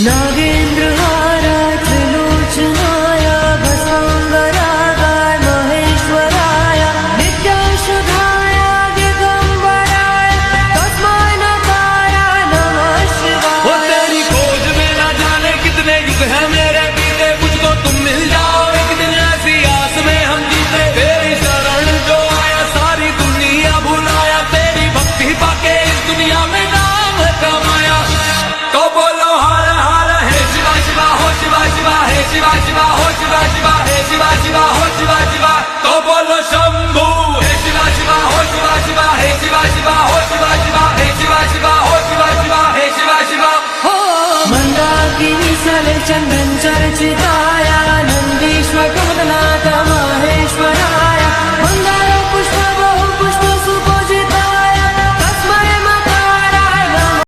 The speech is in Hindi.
नागेन्द्रहाराय त्रिलोचनाय भस्मांगरागाय महेश्वराय नित्याशुधाय दिगंबराय तस्मै नकाराय नमः शिवाय। वो तेरी खोज में ना जाने कितने युग हैं मेरे बीते, मुझको तुम मिल जाओ एक दिन ऐसी आस में हम जीते। तेरी शरण जो आया सारी दुनिया भुलाया, तेरी भक्ति पाके इस दुनिया में नाम कमाया। तो बोलो हर हर हे शिवा शिवा हो शिवा शिवा हे शिवा शिवा हो शिवा शिवा हे शिवा शिवा हो शिवा शिवा। तो बोलो शंभू हे शिवा शिवा हो शिवा शिवा हे शिवा शिवा हो शिवा शिवा हे शिवा शिवा हो शिवा शिवा हे शिवा शिवा हो। मंदाकिनी सले चंदन चर्चिताय नंदीश्वर कमला